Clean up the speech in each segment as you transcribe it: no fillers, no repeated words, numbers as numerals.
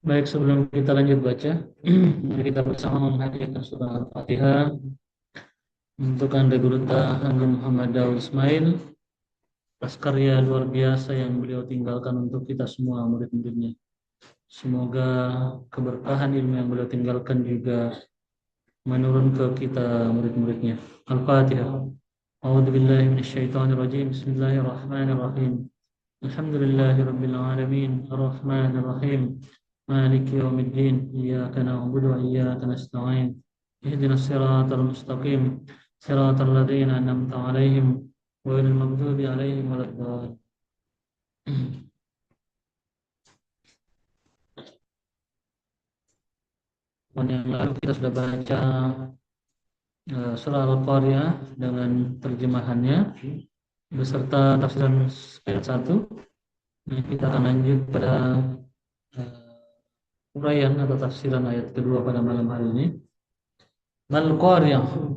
Baik, sebelum kita lanjut baca, mari kita bersama menghadiahkan surah Al-Fatihah untuk Anda Guru Anda Muhammad Daud Ismail atas karya luar biasa yang beliau tinggalkan untuk kita semua murid-muridnya. Semoga keberkahan ilmu yang beliau tinggalkan juga menurun ke kita murid-muridnya. Al-Fatihah. A'udzu billahi minasyaitonir rajim. Bismillahirrahmanirrahim. Alhamdulillahirabbil alamin. Arrahmanir rahim. مالك يوم الدين إياك نعبد وإياك نستعين اهدنا الصراط المستقيم صراط الذين أنعمت عليهم غير المغضوب عليهم ولا الضالين. Yang lalu kita sudah baca surah Al-Qariyah dengan terjemahannya beserta tafsiran ayat 1. Nah, kita akan lanjut pada uraian atau tafsiran ayat kedua pada malam hari ini. Al-Qariyah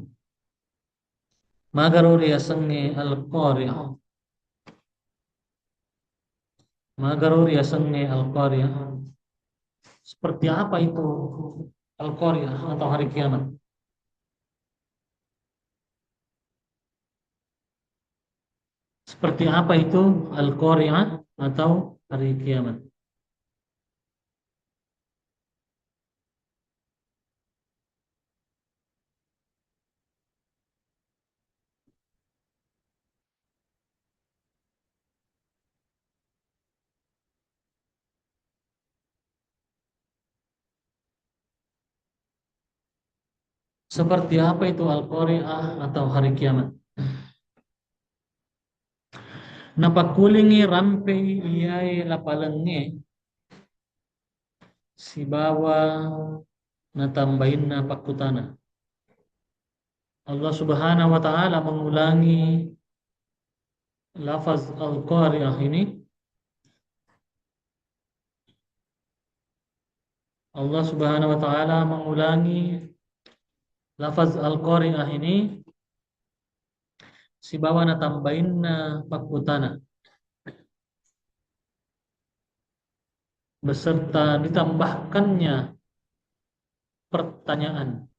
Magaruri yasangi Al-Qariyah Magaruri yasangi Al-Qariyah. Seperti apa itu Al-Qariyah atau hari kiamat? Seperti apa itu Al-Qariyah atau hari kiamat? Seperti apa itu Al-Qari'ah atau hari kiamat? Napakulingi rampe iyai lapalenge si bawa natambahin napakutana. Allah Subhanahu wa taala mengulangi lafaz Al-Qari'ah ini. Allah Subhanahu wa taala mengulangi lafaz Al-Qari'ah ini si bawa natambahin napakutana beserta ditambahkannya pertanyaan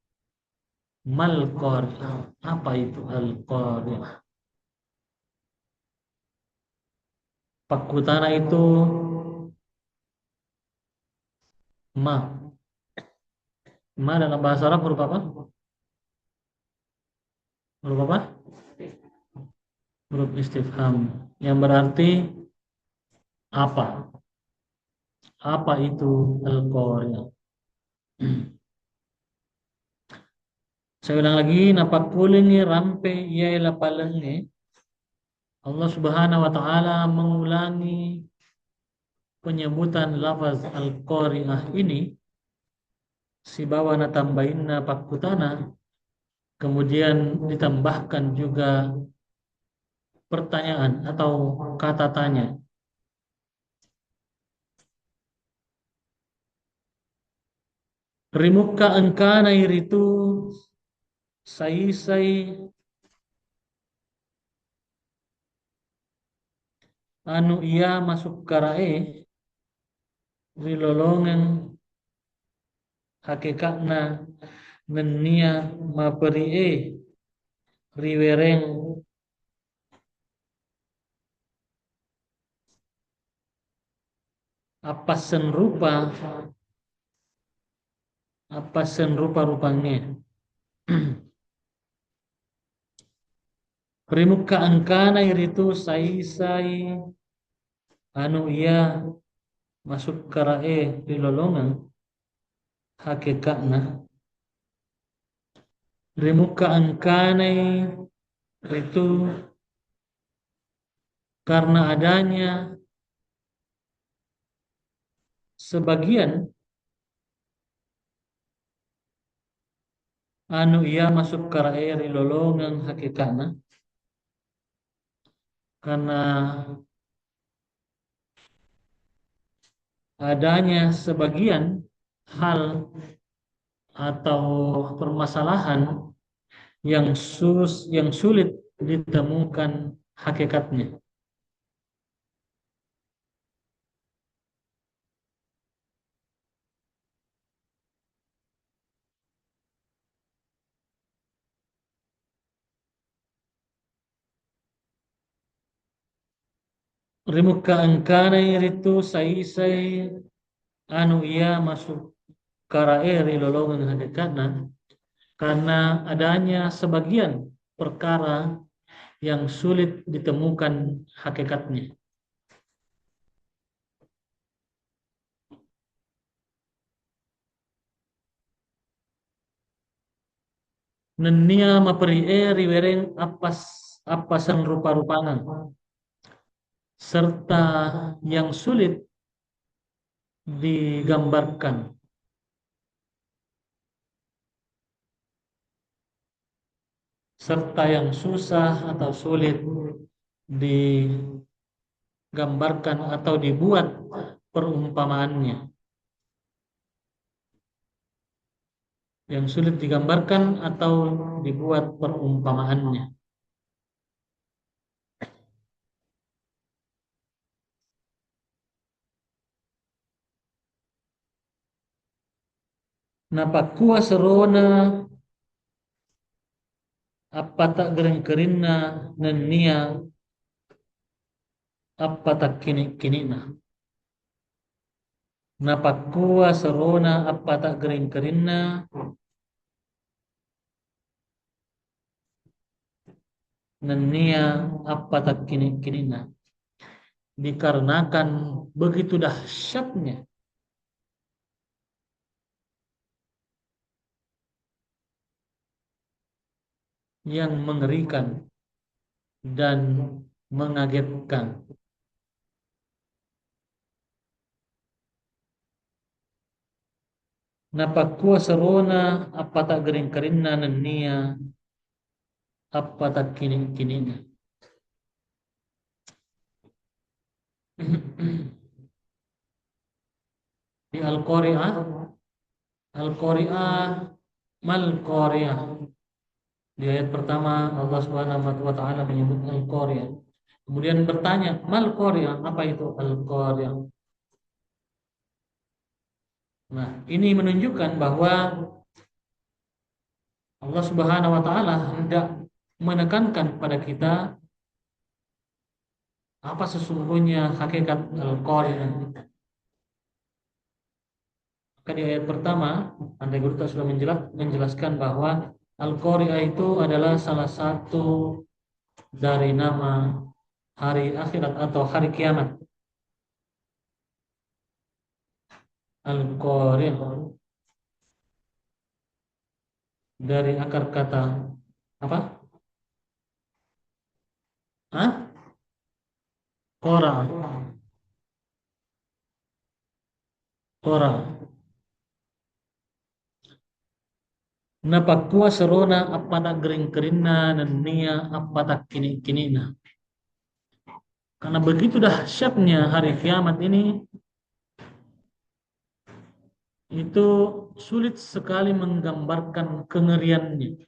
mal qari'ah, apa itu al qari'ah? Pakutana itu ma. Ma dalam bahasa Arab huruf apa? Huruf apa? Huruf istifham yang berarti apa? Apa itu al qari'ah? Saya ulang lagi, napakulingi rampe ialah palenge. Allah Subhanahu wa taala mengulangi penyebutan lafaz al-qari'ah ini si bawa natambahinna pakutana, kemudian ditambahkan juga pertanyaan atau kata tanya. Rimuka engkana iritu sai anu ia masuk karae rilolongan hakikatna nenia maperie riwereng apa senrupa rupanya. Primuka angkana iritu sai anu ia masuk karae di lolongan hakikatna. Primuka angkana itu karena adanya sebagian anu ia masuk karae di lolongan hakikatna, karena adanya sebagian hal atau permasalahan yang sulit ditemukan hakikatnya. Rimuka angkana itu sai anu ia masuk karaeri lolongan hadekatna karena adanya sebagian perkara yang sulit ditemukan hakikatnya. Nenia maperi riwereng apasan rupa-rupangan serta yang sulit digambarkan serta yang susah atau sulit digambarkan atau dibuat perumpamaannya, yang sulit digambarkan atau dibuat perumpamaannya. Napakua serona apa tak gereng kerinna nenia apa tak kini kinina. Napakua serona apa tak gereng kerinna nenia apa tak kini kinina. Dikarenakan begitu dahsyatnya yang mengerikan dan mengagetkan. Napakua serona apa tak gering kerinna nenia apa tak kini kinina. Di Al-Qari'ah, Al-Qari'ah, Mal-Qari'ah. Di ayat pertama Allah Subhanahu wa taala menyebut Al-Qari'ah. Kemudian bertanya, Mal-Qari'ah, apa itu Al-Qari'ah? Nah, ini menunjukkan bahwa Allah Subhanahu wa taala hendak menekankan pada kita apa sesungguhnya hakikat Al-Qari'ah. Maka di ayat pertama, Anda Guru sudah menjelaskan bahwa Al-Qari'ah itu adalah salah satu dari nama hari akhirat atau hari kiamat. Al-Qari'ah dari akar kata apa? Hah? Qara. Qara. Napakua serona apa tak gering kerina nania apa tak kini kinina. Karena begitu dahsyatnya hari kiamat ini, itu sulit sekali menggambarkan kengeriannya.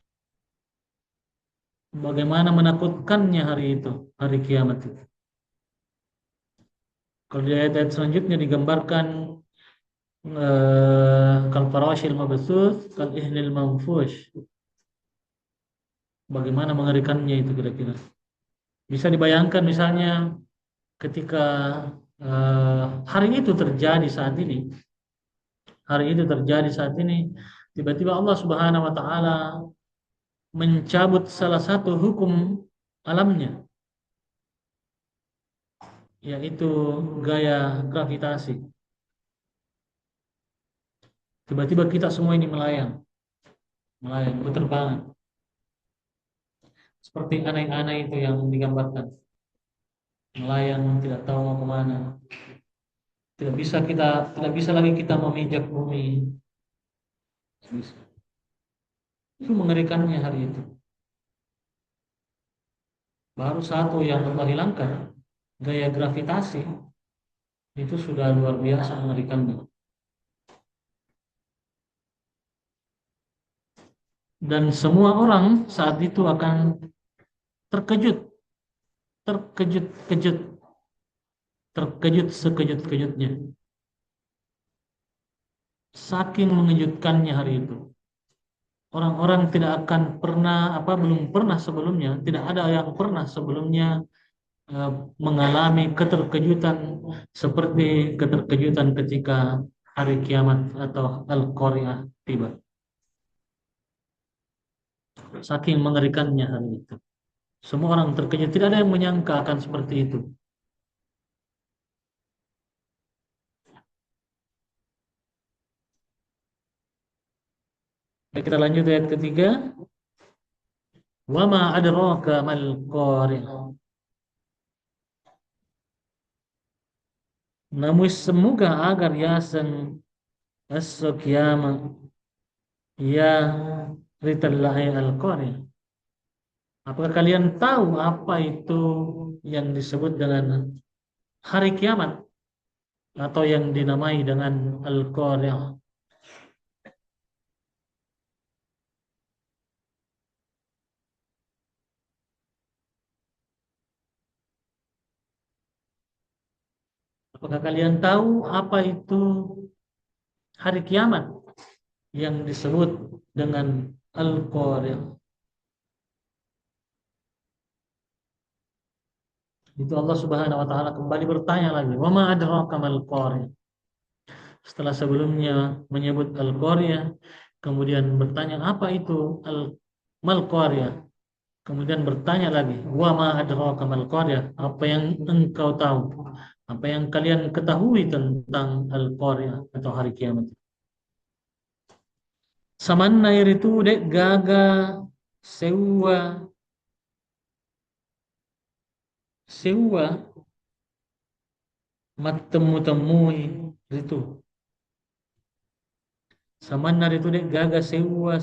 Bagaimana menakutkannya hari itu, hari kiamat itu. Kalau di ayat-ayat selanjutnya digambarkan kal farashil mabthuth kal ihnil manfush. Bagaimana mengerikannya itu kira-kira. Bisa dibayangkan misalnya ketika hari itu terjadi saat ini. Hari itu terjadi saat ini, tiba-tiba Allah Subhanahu wa taala mencabut salah satu hukum alamnya, yaitu gaya gravitasi. Tiba-tiba kita semua ini melayang, berterbangan. Seperti aneh-aneh itu yang digambarkan. Melayang tidak tahu mau kemana. Tidak bisa lagi kita memijak bumi. Itu mengerikannya hari itu. Baru satu yang Allah hilangkan, gaya gravitasi, itu sudah luar biasa mengerikannya. Dan semua orang saat itu akan terkejut, terkejut-kejut, terkejut sekejut-kejutnya. Saking mengejutkannya hari itu. Orang-orang tidak akan pernah, belum pernah sebelumnya, tidak ada yang pernah sebelumnya eh, mengalami keterkejutan seperti keterkejutan ketika hari kiamat atau Al-Qari'ah tiba. Saking mengerikannya hal itu. Semua orang terkejut, tidak ada yang menyangka akan seperti itu. Baik, kita lanjut ayat ketiga. Wa ma adraka mal qari'ah. Namun semoga agar yasan as-qiyamah ya ritallahi al-qari'ah. Apakah kalian tahu apa itu yang disebut dengan hari kiamat atau yang dinamai dengan al-qari'ah? Apakah kalian tahu apa itu hari kiamat yang disebut dengan al-qari'ah? Itu Allah Subhanahu wa taala kembali bertanya lagi, "Wa ma adraka mal qari'ah?" Setelah sebelumnya menyebut al-qari'ah, kemudian bertanya apa itu mal qari'ah? Kemudian bertanya lagi, "Wa ma adraka mal qari'ah?" Apa yang engkau tahu? Apa yang kalian ketahui tentang al-qari'ah atau hari kiamat? Samanna itu dek gaga sewa sewa matemu temui itu. Samanna itu dek gaga sewa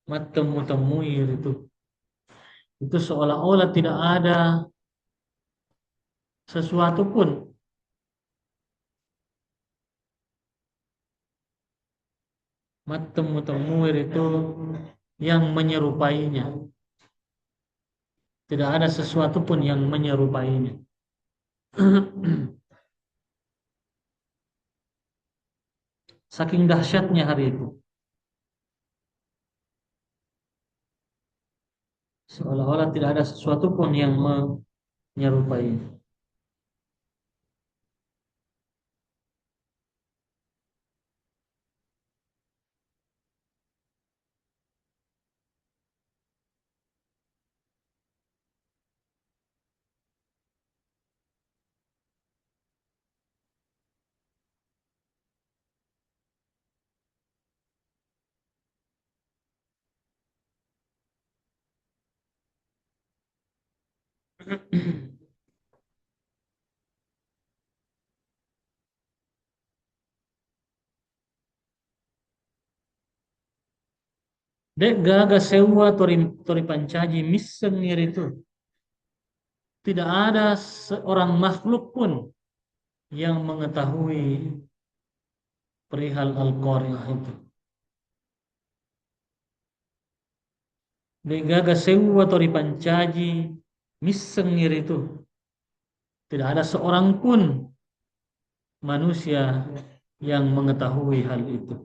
matemu temui itu. Itu seolah-olah tidak ada sesuatu pun matemu temui itu yang menyerupainya. Tidak ada sesuatu pun yang menyerupainya. Saking dahsyatnya hari itu. Seolah-olah tidak ada sesuatu pun yang menyerupainya. Dek gaga sewa tori pancaji misengir itu. Tidak ada seorang makhluk pun yang mengetahui perihal Al-Qari'ah itu. Dek gaga sewa tori pancaji misengir itu. Tidak ada seorang pun manusia yang mengetahui hal itu.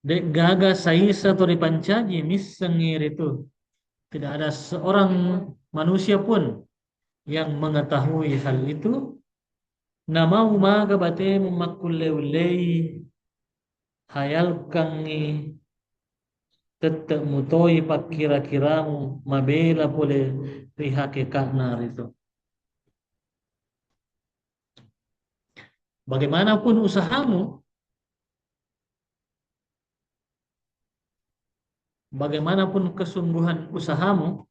Dek gaga saisa tori pancaji misengir itu. Tidak ada seorang manusia pun yang mengetahui hal itu. Nama umaga bate makulleulei hayal kangi tetap mutoi pak kira-kiramu mabela pole rihake kaknar itu. Bagaimanapun usahamu, bagaimanapun kesungguhan usahamu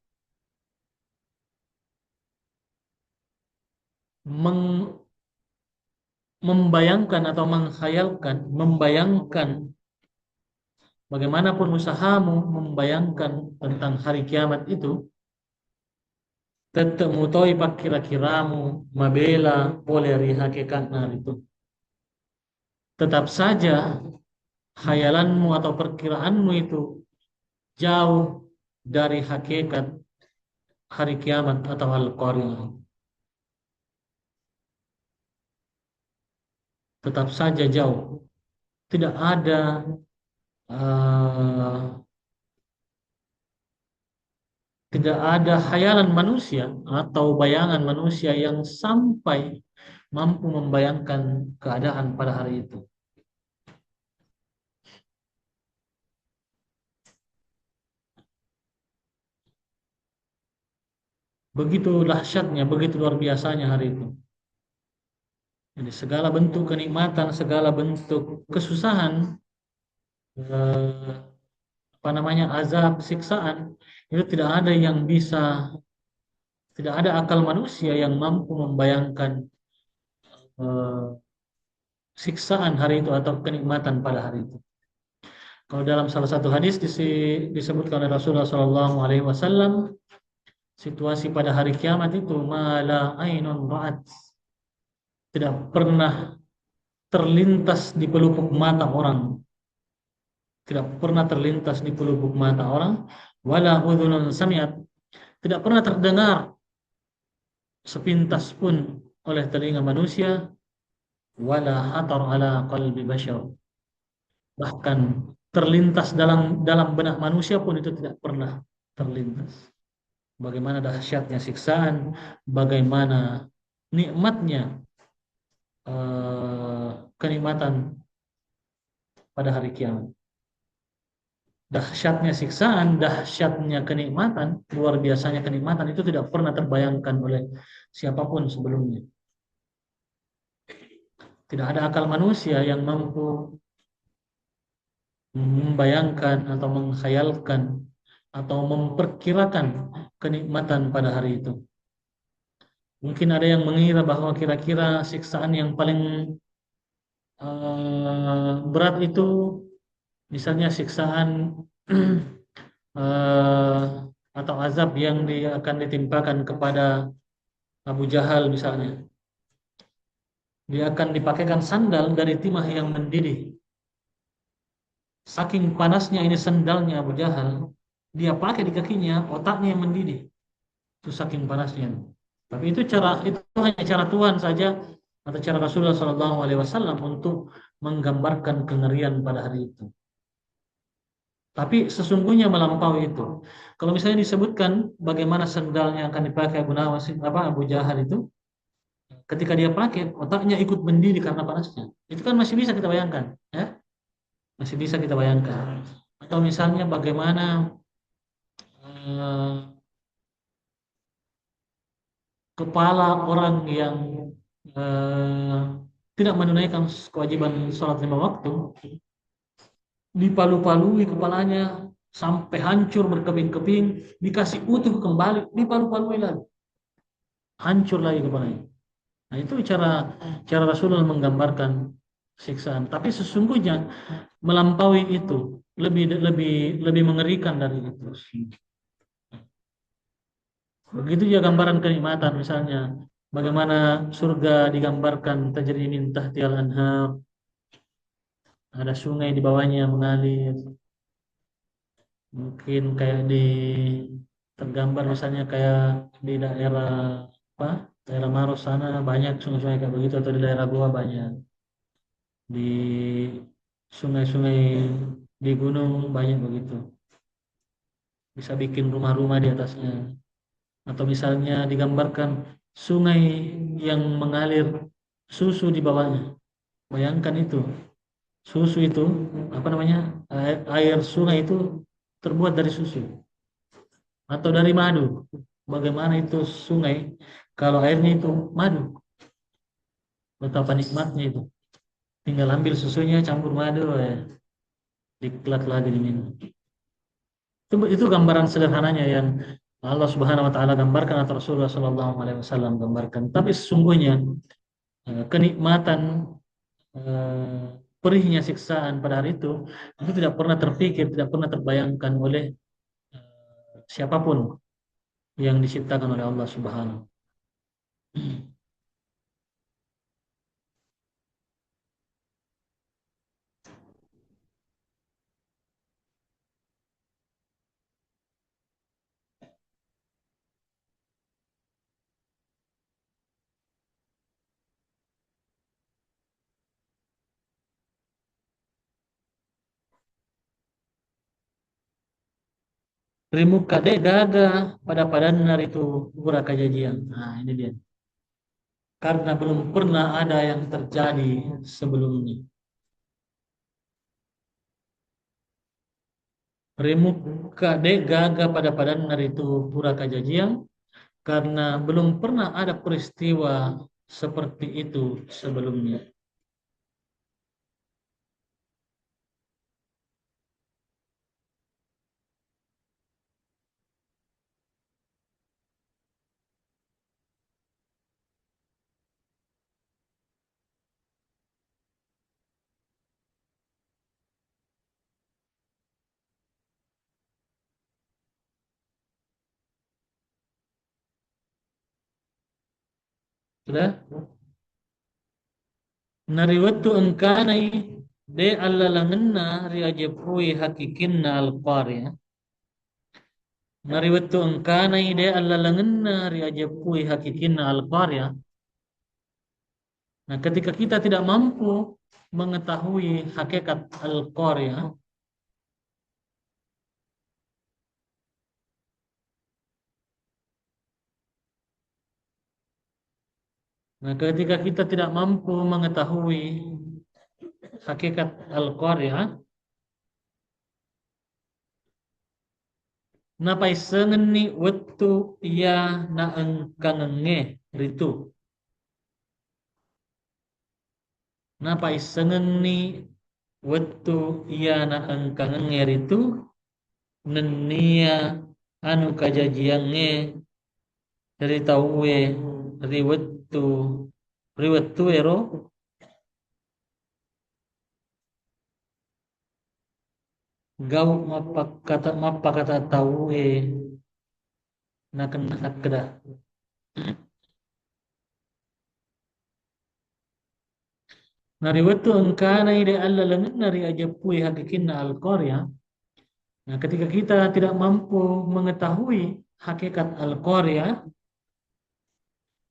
meng- membayangkan atau menghayalkan, membayangkan bagaimanapun usahamu membayangkan tentang hari kiamat itu, tetap mutoi pak kira-kiramu mabela pole rihake kaknar itu. tetap saja khayalanmu atau perkiraanmu itu jauh dari hakikat hari kiamat atau al-qari'ah. Tetap saja jauh. Tidak ada eh, tidak ada khayalan manusia atau bayangan manusia yang sampai mampu membayangkan keadaan pada hari itu. Begitu dahsyatnya, begitu luar biasanya hari itu. Jadi segala bentuk kenikmatan, segala bentuk kesusahan, eh, apa namanya, azab, siksaan, itu tidak ada yang bisa, tidak ada akal manusia yang mampu membayangkan eh, siksaan hari itu atau kenikmatan pada hari itu. Kalau dalam salah satu hadis disebutkan oleh Rasulullah SAW, situasi pada hari kiamat itu mala ainun ra'at, tidak pernah terlintas di pelupuk mata orang, tidak pernah terlintas di pelupuk mata orang, wala udhunun sami'at, tidak pernah terdengar sepintas pun oleh telinga manusia, wala hatar ala qalbi bashar, bahkan terlintas dalam benak manusia pun itu tidak pernah terlintas. Bagaimana dahsyatnya siksaan, bagaimana nikmatnya kenikmatan pada hari kiamat. Dahsyatnya siksaan, dahsyatnya kenikmatan, luar biasanya kenikmatan itu tidak pernah terbayangkan oleh siapapun sebelumnya. Tidak ada akal manusia yang mampu membayangkan atau mengkhayalkan atau memperkirakan kenikmatan pada hari itu. Mungkin ada yang mengira bahwa kira-kira siksaan yang paling berat itu misalnya siksaan eh, atau azab yang akan ditimpakan kepada Abu Jahal misalnya. Dia akan dipakaikan sandal dari timah yang mendidih. Saking panasnya ini sandalnya Abu Jahal, dia pakai di kakinya, otaknya yang mendidih. Itu saking panasnya. Tapi itu hanya cara Tuhan saja atau cara Rasulullah SAW untuk menggambarkan kengerian pada hari itu. Tapi sesungguhnya melampaui itu. Kalau misalnya disebutkan bagaimana sendalnya akan dipakai Abu Jahal itu, ketika dia pakai, otaknya ikut mendidih karena panasnya. Itu kan masih bisa kita bayangkan, ya? Masih bisa kita bayangkan. Atau misalnya bagaimana eh, kepala orang yang eh, tidak menunaikan kewajiban sholat 5 waktu, dipalu-palui kepalanya sampai hancur berkeping-keping, dikasih utuh kembali, dipalu-palui lagi, hancur lagi kepalanya. Nah, itu cara cara Rasulullah menggambarkan siksaan. Tapi sesungguhnya melampaui itu, lebih lebih lebih mengerikan dari itu. Begitu juga gambaran kenikmatan, misalnya bagaimana surga digambarkan tajri min tahtihal anhar, ada sungai di bawahnya mengalir. Mungkin kayak tergambar misalnya kayak di daerah apa? Daerah Maros sana banyak sungai-sungai kayak begitu, atau di daerah Goa banyak. Di sungai-sungai di gunung banyak begitu. Bisa bikin rumah-rumah di atasnya. Atau misalnya digambarkan sungai yang mengalir susu di bawahnya. Bayangkan itu. Susu itu, apa namanya? Air sungai itu terbuat dari susu atau dari madu. Bagaimana itu sungai kalau airnya itu madu? Betapa nikmatnya itu. Tinggal ambil susunya, campur madu, ya. Diklat lagi diminum. Itu gambaran sederhananya yang Allah Subhanahu wa taala gambarkan atau Rasulullah sallallahu alaihi wasallam gambarkan. Tapi sesungguhnya kenikmatan eh, perihnya siksaan pada hari itu tidak pernah terpikir, tidak pernah terbayangkan oleh siapapun yang diciptakan oleh Allah Subhanahu. Rimuka de gagah pada padanar itu pura kajajian. Nah, ini dia. Karena belum pernah ada yang terjadi sebelumnya. Rimuka de gagah pada padanar itu pura kajajian. Karena belum pernah ada peristiwa seperti itu sebelumnya. Sudah? Nariwatu engkanai de alla langenna riajepui hakikinna al-qarya. Nariwatu engkanai de alla langenna riajepui hakikinna al-qarya. Nah, ketika kita tidak mampu mengetahui hakikat al-qarya, nah ketika kita tidak mampu mengetahui hakikat al-qarya, napai sengeni wetu ia na engkangenge ritu. Napai sengeni wetu ia na engkangenge ritu nenia anu kajajiange dari tauwe riwetu riwetu ero gau mapa kata tauwe na kena kedah. Nari wetu engkana ide alla lengan nari ajapui hakikinna al-qarya. Nah, ketika kita tidak mampu mengetahui hakikat al-qarya,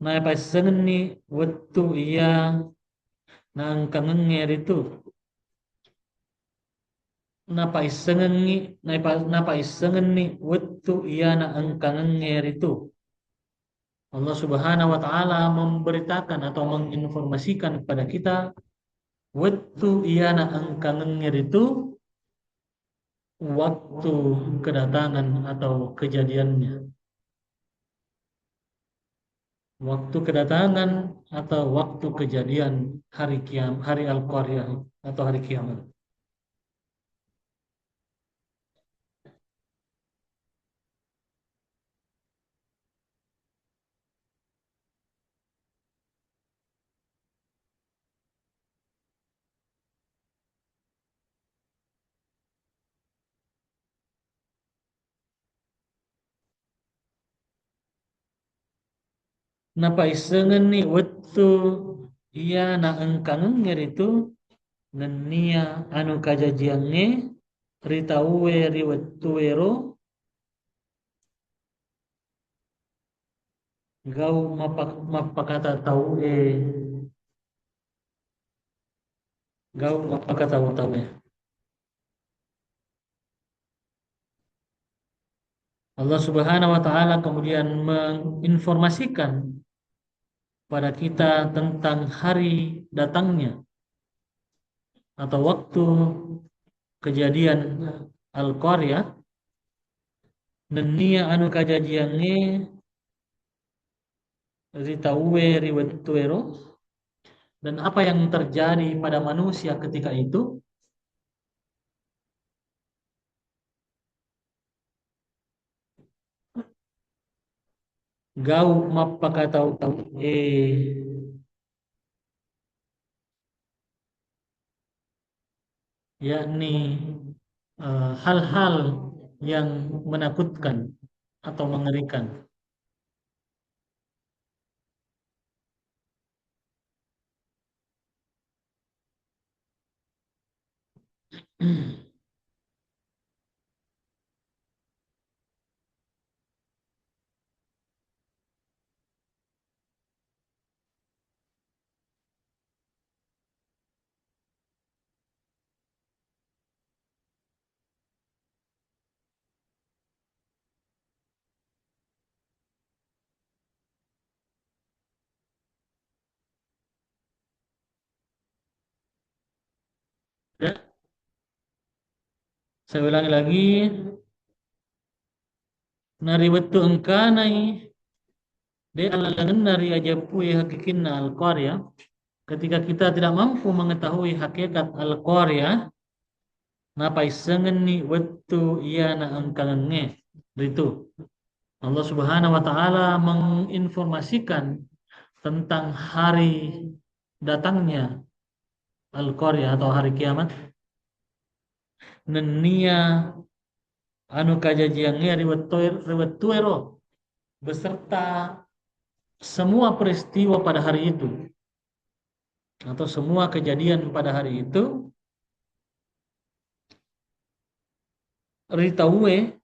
nah pas sengeni wetu iya nang kangenger itu. Napa isengeni napa isengeni wetu iya na engkangenger itu. Allah Subhanahu wa taala memberitakan atau menginformasikan kepada kita wetu iya na engkangenger itu waktu kedatangan atau kejadiannya. Waktu kedatangan atau waktu kejadian hari Al-Qaryah atau hari kiamat. Napa isengen ni wetu iya na engkangenger itu nenia anu kajajiange ritauwe riwetuero gau mapakata tau gau mapakata tau Allah Subhanahu wa taala kemudian menginformasikan pada kita tentang hari datangnya atau waktu kejadian Al-Qaryah dan nia anu kajajiange ritauwe riwetuero dan apa yang terjadi pada manusia ketika itu gau mapakatau tau yakni hal-hal yang menakutkan atau mengerikan. Ya, saya ulangi lagi, nari wetu engkanai de alalangan nari aja pui hakikinna al-qarya. Ketika kita tidak mampu mengetahui hakikat al-qarya, napai sengeni wetu iya na engkange. Itu Allah Subhanahu wa taala menginformasikan tentang hari datangnya al-qarya atau hari kiamat. Nenia anu kajajiannya riwet tuero beserta semua peristiwa pada hari itu atau semua kejadian pada hari itu ritaue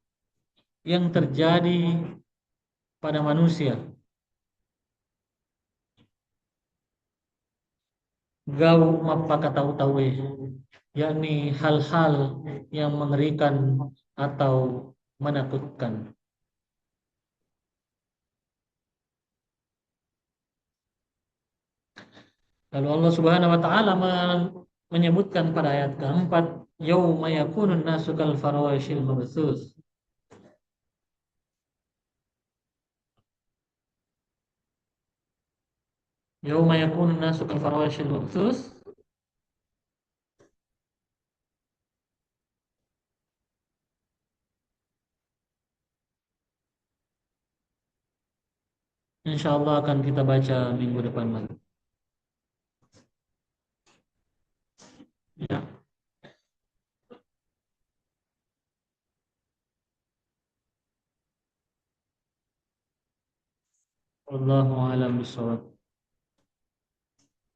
yang terjadi pada manusia gau mapaka tahu-tahu yakni hal-hal yang mengerikan atau menakutkan. Lalu Allah Subhanahu wa taala menyebutkan pada ayat keempat, yauma yakunun nasu kal farashil mabthus. Yauma yakunun nasu kal farashil mabthus. Insya Allah akan kita baca minggu depan lagi. Ya. Wallahu a'lam bishawab.